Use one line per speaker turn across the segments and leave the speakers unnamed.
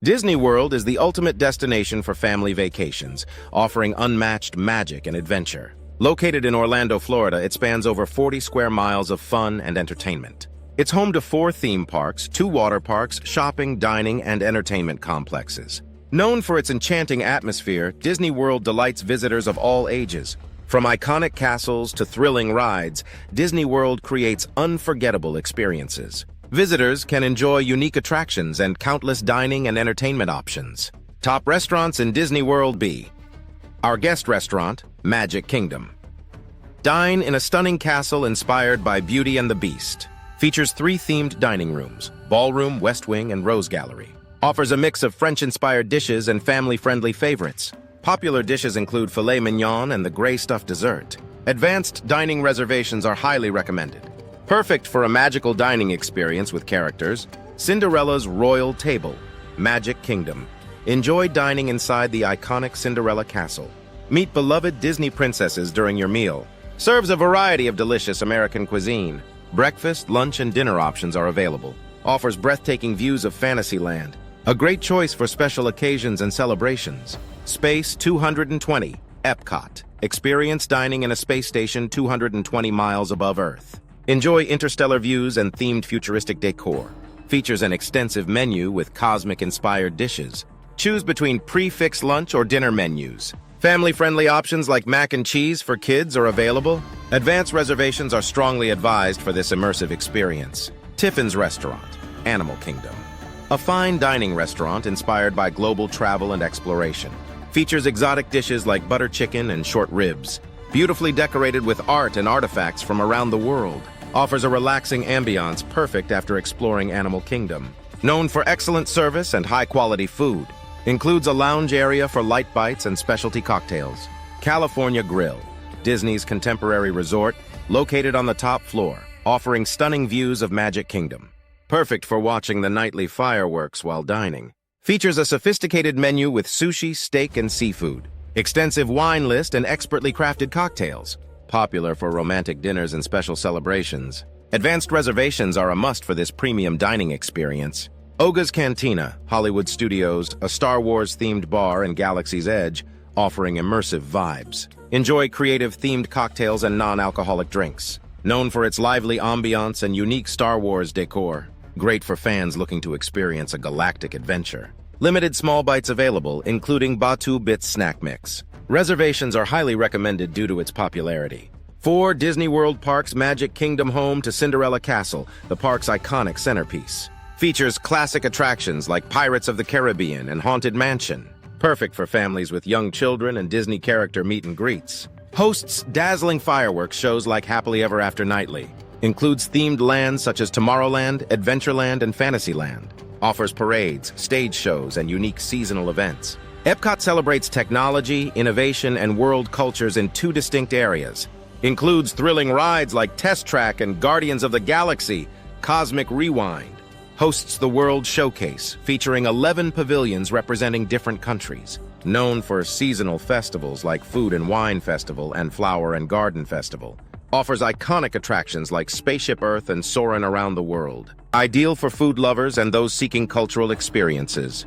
Disney World is the ultimate destination for family vacations, offering unmatched magic and adventure. Located in Orlando, Florida, it spans over 40 square miles of fun and entertainment. It's home to 4 theme parks, 2 water parks, shopping, dining, and entertainment complexes. Known for its enchanting atmosphere, Disney World delights visitors of all ages. From iconic castles to thrilling rides, Disney World creates unforgettable experiences. Visitors can enjoy unique attractions and countless dining and entertainment options. Top restaurants in Disney World be: our guest restaurant, Magic Kingdom. Dine in a stunning castle inspired by Beauty and the Beast. Features 3 themed dining rooms: ballroom, West Wing, and Rose Gallery. Offers a mix of French-inspired dishes and family-friendly favorites. Popular dishes include filet mignon and the gray stuffed dessert. Advanced dining reservations are highly recommended. Perfect for a magical dining experience with characters, Cinderella's Royal Table, Magic Kingdom. Enjoy dining inside the iconic Cinderella Castle. Meet beloved Disney princesses during your meal. Serves a variety of delicious American cuisine. Breakfast, lunch, and dinner options are available. Offers breathtaking views of Fantasyland. A great choice for special occasions and celebrations. Space 220, Epcot. Experience dining in a space station 220 miles above Earth. Enjoy interstellar views and themed futuristic decor. Features an extensive menu with cosmic-inspired dishes. Choose between prix-fixe lunch or dinner menus. Family-friendly options like mac and cheese for kids are available. Advanced reservations are strongly advised for this immersive experience. Tiffin's Restaurant, Animal Kingdom. A fine dining restaurant inspired by global travel and exploration. Features exotic dishes like butter chicken and short ribs. Beautifully decorated with art and artifacts from around the world. Offers a relaxing ambiance perfect after exploring Animal Kingdom. Known for excellent service and high-quality food. Includes a lounge area for light bites and specialty cocktails. California Grill, Disney's contemporary resort, located on the top floor, offering stunning views of Magic Kingdom. Perfect for watching the nightly fireworks while dining. Features a sophisticated menu with sushi, steak, and seafood. Extensive wine list and expertly crafted cocktails. Popular for romantic dinners and special celebrations. Advanced reservations are a must for this premium dining experience. Oga's Cantina, Hollywood Studios, a Star Wars-themed bar in Galaxy's Edge, offering immersive vibes. Enjoy creative-themed cocktails and non-alcoholic drinks. Known for its lively ambiance and unique Star Wars decor. Great for fans looking to experience a galactic adventure. Limited small bites available, including Batu Bits snack mix. Reservations are highly recommended due to its popularity. 4 Disney World Parks Magic Kingdom, home to Cinderella Castle, the park's iconic centerpiece. Features classic attractions like Pirates of the Caribbean and Haunted Mansion. Perfect for families with young children and Disney character meet and greets. Hosts dazzling fireworks shows like Happily Ever After Nightly. Includes themed lands such as Tomorrowland, Adventureland, and Fantasyland. Offers parades, stage shows, and unique seasonal events. Epcot celebrates technology, innovation, and world cultures in 2 distinct areas. Includes thrilling rides like Test Track and Guardians of the Galaxy, Cosmic Rewind. Hosts the World Showcase, featuring 11 pavilions representing different countries. Known for seasonal festivals like Food and Wine Festival and Flower and Garden Festival. Offers iconic attractions like Spaceship Earth and Soarin' Around the World. Ideal for food lovers and those seeking cultural experiences.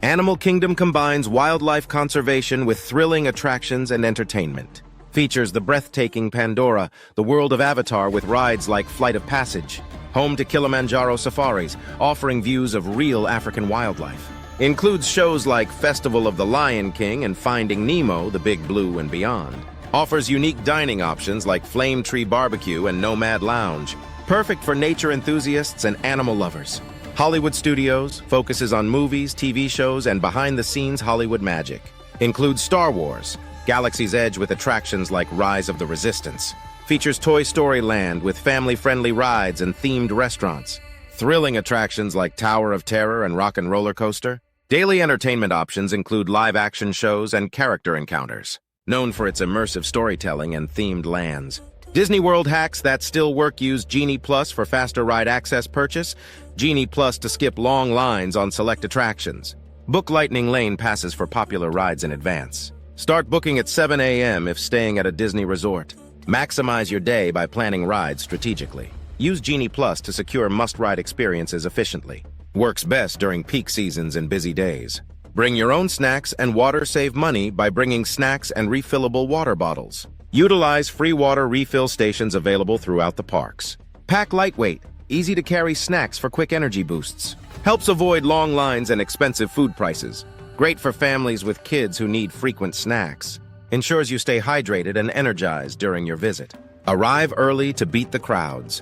Animal Kingdom combines wildlife conservation with thrilling attractions and entertainment. Features the breathtaking Pandora, the world of Avatar with rides like Flight of Passage. Home to Kilimanjaro safaris, offering views of real African wildlife. Includes shows like Festival of the Lion King and Finding Nemo, the Big Blue, and beyond. Offers unique dining options like Flame Tree Barbecue and Nomad Lounge. Perfect for nature enthusiasts and animal lovers. Hollywood Studios focuses on movies, TV shows, and behind-the-scenes Hollywood magic. Includes Star Wars, Galaxy's Edge with attractions like Rise of the Resistance. Features Toy Story Land with family-friendly rides and themed restaurants. Thrilling attractions like Tower of Terror and Rock and Roller Coaster. Daily entertainment options include live-action shows and character encounters. Known for its immersive storytelling and themed lands. Disney World hacks that still work: use Genie Plus for faster ride access purchase, Genie Plus to skip long lines on select attractions. Book Lightning Lane passes for popular rides in advance. Start booking at 7 a.m. if staying at a Disney resort. Maximize your day by planning rides strategically. Use Genie Plus to secure must-ride experiences efficiently. Works best during peak seasons and busy days. Bring your own snacks and water. Save money by bringing snacks and refillable water bottles. Utilize free water refill stations available throughout the parks. Pack lightweight, easy to carry snacks for quick energy boosts. Helps avoid long lines and expensive food prices. Great for families with kids who need frequent snacks. Ensures you stay hydrated and energized during your visit. Arrive early to beat the crowds.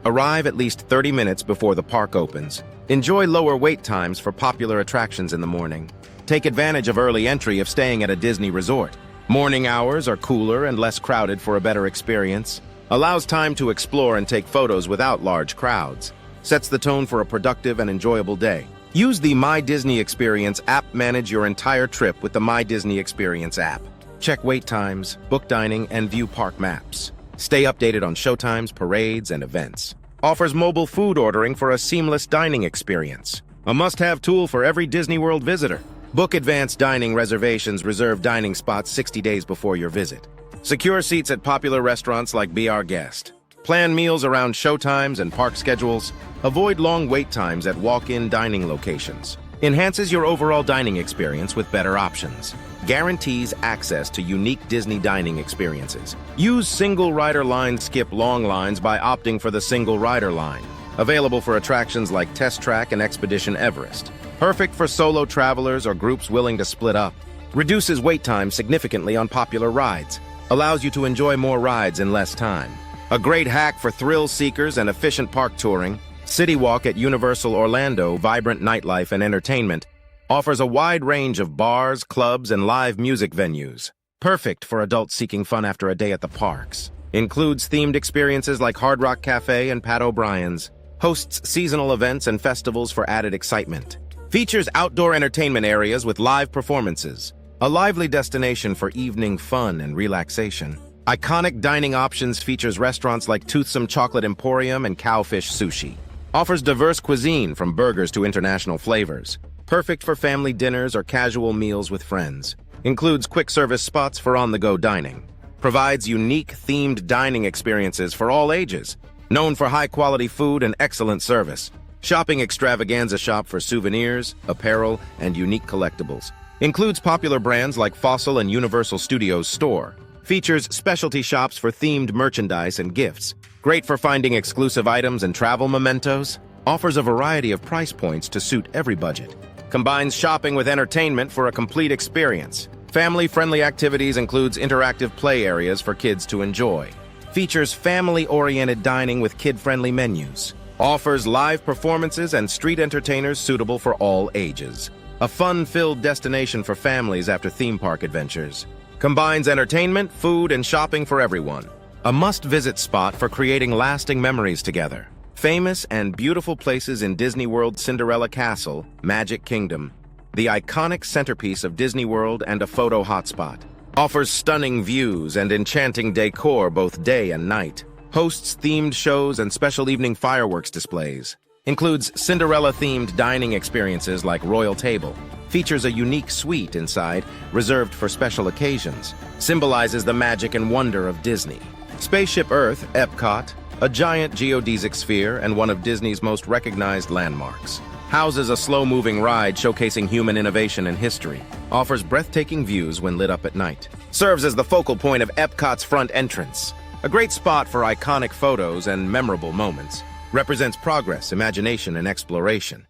Arrive at least 30 minutes before the park opens. Enjoy lower wait times for popular attractions in the morning. Take advantage of early entry if staying at a Disney resort. Morning hours are cooler and less crowded for a better experience. Allows time to explore and take photos without large crowds. Sets the tone for a productive and enjoyable day. Use the My Disney Experience app. Manage your entire trip with the My Disney Experience app. Check wait times, book dining, and view park maps. Stay updated on showtimes, parades, and events. Offers mobile food ordering for a seamless dining experience. A must-have tool for every Disney World visitor. Book advanced dining reservations. Reserve dining spots 60 days before your visit. Secure seats at popular restaurants like Be Our Guest. Plan meals around showtimes and park schedules. Avoid long wait times at walk-in dining locations. Enhances your overall dining experience with better options. Guarantees access to unique Disney dining experiences. Use single rider line. Skip long lines by opting for the single rider line. Available for attractions like Test Track and Expedition Everest. Perfect for solo travelers or groups willing to split up. Reduces wait time significantly on popular rides. Allows you to enjoy more rides in less time. A great hack for thrill seekers and efficient park touring. City Walk at Universal Orlando, vibrant nightlife and entertainment, offers a wide range of bars, clubs, and live music venues. Perfect for adults seeking fun after a day at the parks. Includes themed experiences like Hard Rock Cafe and Pat O'Brien's. Hosts seasonal events and festivals for added excitement. Features outdoor entertainment areas with live performances. A lively destination for evening fun and relaxation. Iconic dining options. Features restaurants like Toothsome Chocolate Emporium and Cowfish Sushi. Offers diverse cuisine from burgers to international flavors. Perfect for family dinners or casual meals with friends. Includes quick service spots for on-the-go dining. Provides unique themed dining experiences for all ages. Known for high-quality food and excellent service. Shopping extravaganza. Shop for souvenirs, apparel, and unique collectibles. Includes popular brands like Fossil and Universal Studios Store. Features specialty shops for themed merchandise and gifts. Great for finding exclusive items and travel mementos. Offers a variety of price points to suit every budget. Combines shopping with entertainment for a complete experience. Family-friendly activities. Includes interactive play areas for kids to enjoy. Features family-oriented dining with kid-friendly menus. Offers live performances and street entertainers suitable for all ages. A fun-filled destination for families after theme park adventures. Combines entertainment, food, and shopping for everyone. A must-visit spot for creating lasting memories together. Famous and beautiful places in Disney World: Cinderella Castle, Magic Kingdom, the iconic centerpiece of Disney World and a photo hotspot. Offers stunning views and enchanting decor both day and night. Hosts themed shows and special evening fireworks displays. Includes Cinderella-themed dining experiences like Royal Table. Features a unique suite inside, reserved for special occasions. Symbolizes the magic and wonder of Disney. Spaceship Earth, Epcot, a giant geodesic sphere and one of Disney's most recognized landmarks. Houses a slow-moving ride showcasing human innovation and history. Offers breathtaking views when lit up at night. Serves as the focal point of Epcot's front entrance. A great spot for iconic photos and memorable moments. Represents progress, imagination, and exploration.